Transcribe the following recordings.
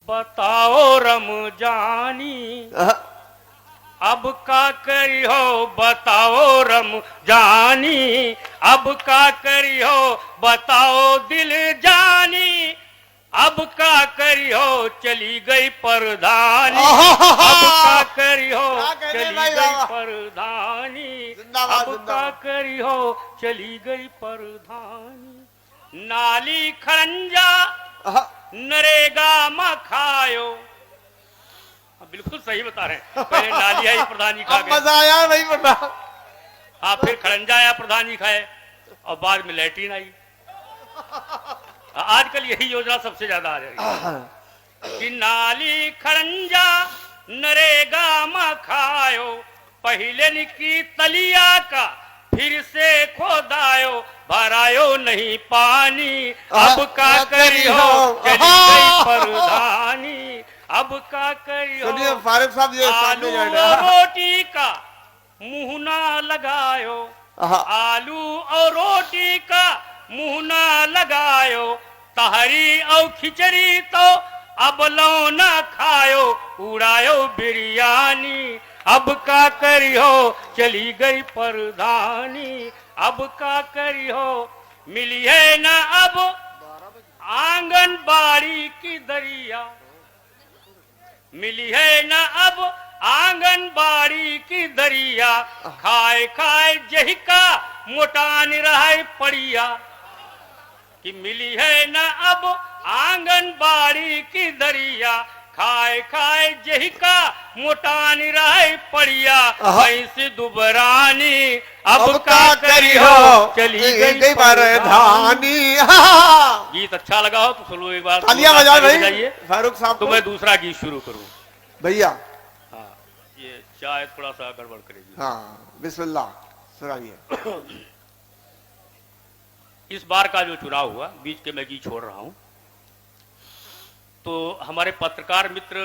बताओ रमजानी अब का करी हो, बताओ रमजानी अब का करी हो, बताओ दिल जानी अब का करी हो, चली गई परधानी अब का करी हो, चली गई परधानी अब का करी हो, चली गई परधानी। नाली खरंजा नरेगा में खायो, बिल्कुल सही बता रहे हैं। पहले नाली आई प्रधान जी खा गए, मजा आया नहीं पता। हाँ, फिर खरंजा आया प्रधान जी खाए और बाद में लैट्रिन आई। आजकल यही योजना सबसे ज्यादा आ रही है कि नाली खरंजा नरेगा में खायो, पहले निकी तलिया का फिर से खोदायो, भरायो नहीं पानी अब का करी हो, चली गई परधानी अब का करी हो। फारूक साहब ये आलू और रोटी का मुंह ना लगायो, आलू और रोटी का मुंह ना लगायो, तहरी और खिचड़ी तो अब लो ना खायो, उड़ायो बिरयानी अब का करी हो, चली गई परधानी अब का करी हो। मिली है ना अब आंगनबाड़ी की दरिया, मिली है ना अब आंगनबाड़ी की दरिया, खाए खाए जही का मोटान रहे पड़िया कि मिली है ना अब आंगनबाड़ी की दरिया, खाए खाए जही का मोटानी रहे पड़िया, ऐसी दुबरानी अब का करी हो, चली गई परधानी। गीत अच्छा लगा हो तो सुनो एक बार, तालियां बजाओ भाई फारूक साहब। तो मैं दूसरा गीत शुरू करूं भैया। हाँ, ये शायद थोड़ा सा गड़बड़ करेगी। हाँ, बिस्मिल्लाह सुनाइए। इस बार का जो चुनाव हुआ, बीच के मैं गीत छोड़ रहा हूं, तो हमारे पत्रकार मित्र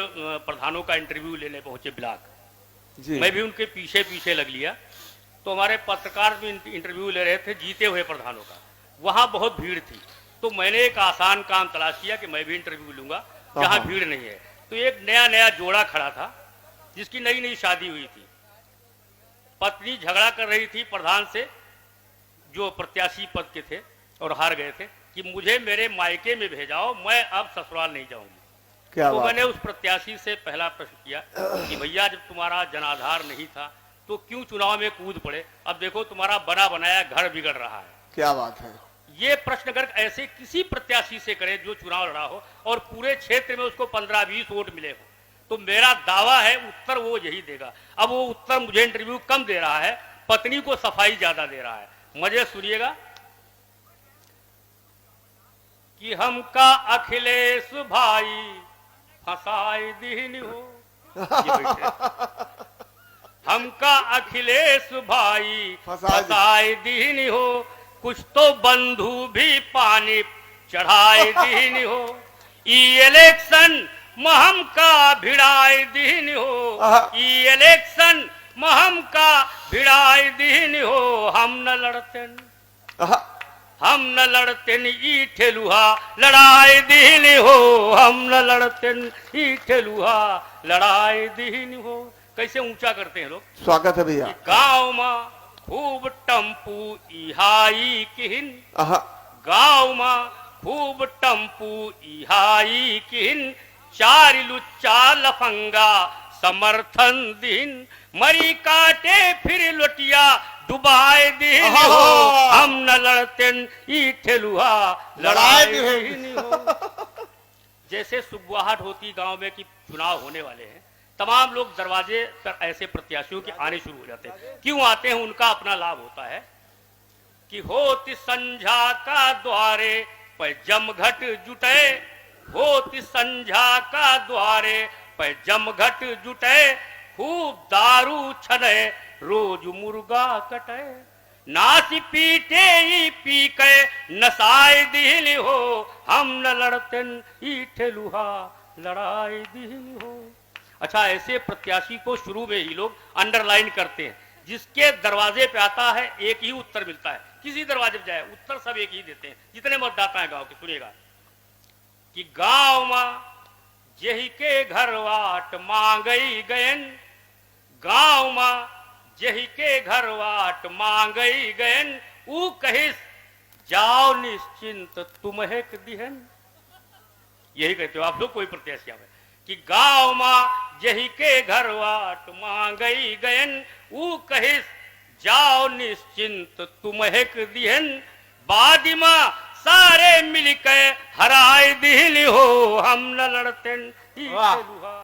प्रधानों का इंटरव्यू लेने पहुंचे ब्लॉक, मैं भी उनके पीछे पीछे लग लिया। तो हमारे पत्रकार भी इंटरव्यू ले रहे थे जीते हुए प्रधानों का, वहां बहुत भीड़ थी। तो मैंने एक आसान काम तलाश किया कि मैं भी इंटरव्यू लूंगा जहां भीड़ नहीं है। तो एक नया नया जोड़ा खड़ा था जिसकी नई नई शादी हुई थी, पत्नी झगड़ा कर रही थी प्रधान से जो प्रत्याशी पद के थे और हार गए थे कि मुझे मेरे मायके में भेजाओ, मैं अब ससुराल नहीं जाऊंगी। तो मैंने उस प्रत्याशी से पहला प्रश्न किया कि भैया जब तुम्हारा जनाधार नहीं था तो क्यों चुनाव में कूद पड़े, अब देखो तुम्हारा बना बनाया घर बिगड़ रहा है। क्या बात है। ये प्रश्न अगर ऐसे किसी प्रत्याशी से करे जो चुनाव लड़ा हो और पूरे क्षेत्र में उसको 15-20 वोट मिले हो, तो मेरा दावा है उत्तर वो यही देगा। अब वो उत्तर मुझे इंटरव्यू कम दे रहा है, पत्नी को सफाई ज्यादा दे रहा है। मजे सुनिएगा कि हमका अखिलेश भाई फसाई दीन हो, हमका अखिलेश भाई फसाई दीन हो, कुछ तो बंधु भी पानी चढ़ाई दीन हो, इलेक्शन महम का भिड़ाई दीन हो, इलेक्शन महम का भिड़ाई दीन हो, हम न लड़ते हम न लड़ते ई ठेलुहा लड़ाई दीन हो, हम न लड़ते ई ठेलुहा लड़ाई दीन हो। कैसे ऊंचा करते हैं लोग। स्वागत है भैया। गांव में खूब टम्पू इहाई किहिन, गांव में खूब टम्पू इहाई किहिन, चार लुच्चा लफंगा समर्थन दिन, मरी काटे फिर लोटिया डुबाए दिन हो, हम न लड़ते ई ठेलुहा लड़ाई दिन हो। जैसे सुगवाहट होती गांव में कि चुनाव होने वाले हैं, तमाम लोग दरवाजे पर ऐसे प्रत्याशियों के आने शुरू हो जाते हैं। क्यों आते हैं, उनका अपना लाभ होता है कि होती संझा का द्वारे पर जमघट जुटे, होती संझा का द्वारे पर जमघट जुटे, खूब दारू छने रोज मुर्गा कटे, नासी पीटे ही पी के नसाए दिल हो, हम न लड़ते ई ठेलुहा लड़ाई दिल हो। अच्छा, ऐसे प्रत्याशी को शुरू में ही लोग अंडरलाइन करते हैं, जिसके दरवाजे पे आता है एक ही उत्तर मिलता है। किसी दरवाजे पे जाए उत्तर सब एक ही देते हैं जितने मतदाता हैं गांव के। सुनिएगा कि गांव में जेही के घर वाट मांगई गयन गांव मां जेही के घर वाट मांगई गयन ऊ कहिस जाओ निश्चिंत तुम्हें दिहन। यही कहते हो आप लोग कोई प्रत्याशी आवे कि गांव मां जेही के घर वाट मांगई गयन ऊ कहिस जाओ निश्चिंत तुम्हें दिहन। बादिमा सारे मिलके हराए दिल हो हम न लड़ते। वाह।